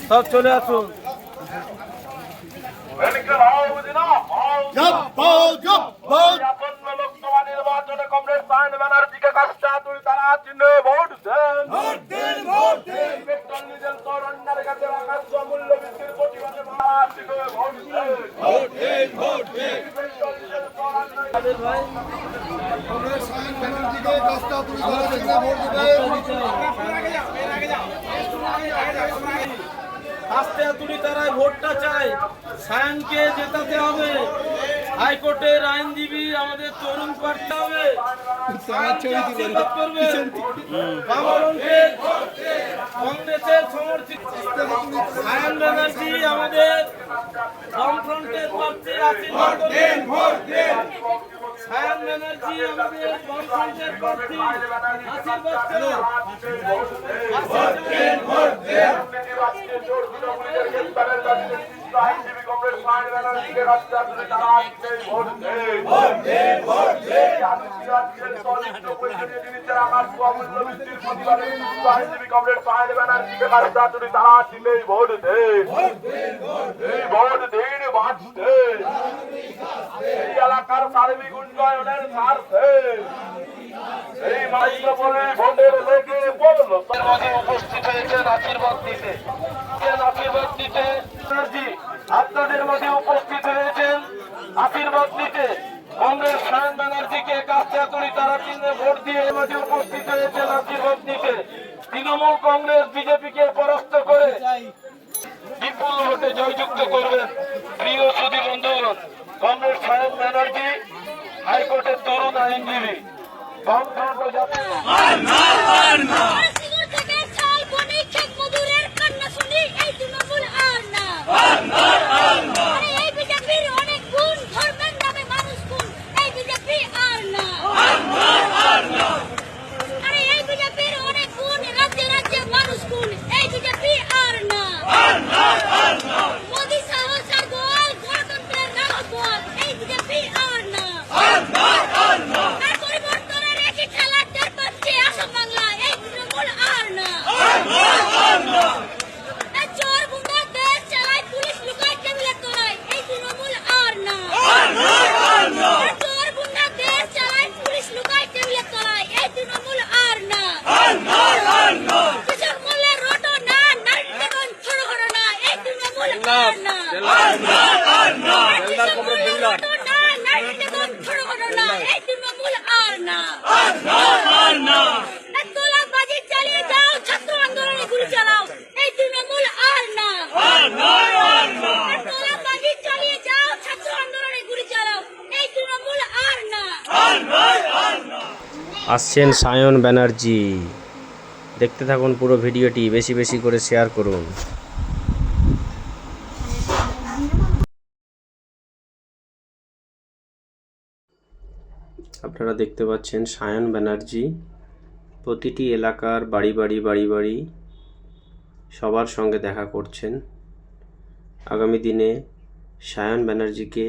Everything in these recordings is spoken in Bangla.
সব চলে আসুন। লোকসভা নির্বাচনে কমরেড সায়ন ব্যানার্জিকে কাজটা তুই তারা চিহ্নে ভোট দেন। পেট্রোল ডিজেল সরঞ্জামের কাছে রাখার মূল্য বৃদ্ধির প্রতিবাদে তারা চিহ্নে ভোট দেন। পেট্রোল ডিজেল সরঞ্জামের কমরেড সায়ন ব্যানার্জিকে কাজটা তুই তারা চিহ্নে ভোট দেবেন। আস্তে তুলি তারাই ভোটটা চাই, সায়নকে জেতাতে হবে। হাইকোর্টের আইনজীবী আমাদের তরুণ প্রার্থী হবে, আশীর্বাদ করবেন। বামফ্রন্টে কংগ্রেসের সমর্থিত সায়ন ব্যানার্জি আমাদের বামফ্রন্টের প্রার্থী, আশীর্বাদ করবেন। সায়ন ব্যানার্জি আমাদের বামফ্রন্টের প্রার্থী, আশীর্বাদ করুন। আইনজীবী কমরেড সায়ন ব্যানার্জিকে কাজটা তুই তারা চিহ্নে ভোট দেন। আইনজীবী কমরেড সায়ন ব্যানার্জিকে কাজটা তুই তারা চিহ্নে ভোট দেন। ভোট দিন বাঁচতে এই এলাকার সার্বিক উন্নয়নের স্বার্থে এই মাইক বলে ভোটের লেগে বললো উপস্থিত হয়েছেন আশীর্বাদ দিতে। আপনাদের মধ্যে উপস্থিত হয়েছেন আশীর্বাদ দিতে কংগ্রেস সায়ন ব্যানার্জিকে কাস্তাতুরি তারা চিহ্নে ভোট দিয়ে মধ্যে উপস্থিত হয়েছেন আশীর্বাদ দিতে। তৃণমূল কংগ্রেস বিজেপিকে পরাস্ত করে বিপুল ভোটে জয়যুক্ত করবেন। প্রিয় সুধী বন্ধুগণ, কংগ্রেস সায়ন ব্যানার্জি হাইকোর্টের তরুণ আইনজীবী বামফ্রন্ট ও জাতীয় আসছেন সায়ন ব্যানার্জি। দেখতে থাকুন পুরো ভিডিওটি, বেশি বেশি করে শেয়ার করুন। আপনারা দেখতে পাচ্ছেন সায়ন ব্যানার্জি প্রতিটি এলাকার বাড়ি বাড়ি সবার সঙ্গে দেখা করছেন। আগামী দিনে সায়ন ব্যানার্জিকে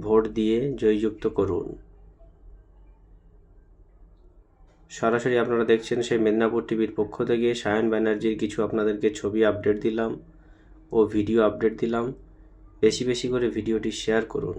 ভোট দিয়ে জয়যুক্ত করুন। সরাসরি আপনারা দেখছেন সেই মেদিনীপুর টিভির পক্ষ থেকে সায়ন ব্যানার্জির কিছু আপনাদেরকে ছবি আপডেট দিলাম ও ভিডিও আপডেট দিলাম। বেশি বেশি করে ভিডিওটি শেয়ার করুন।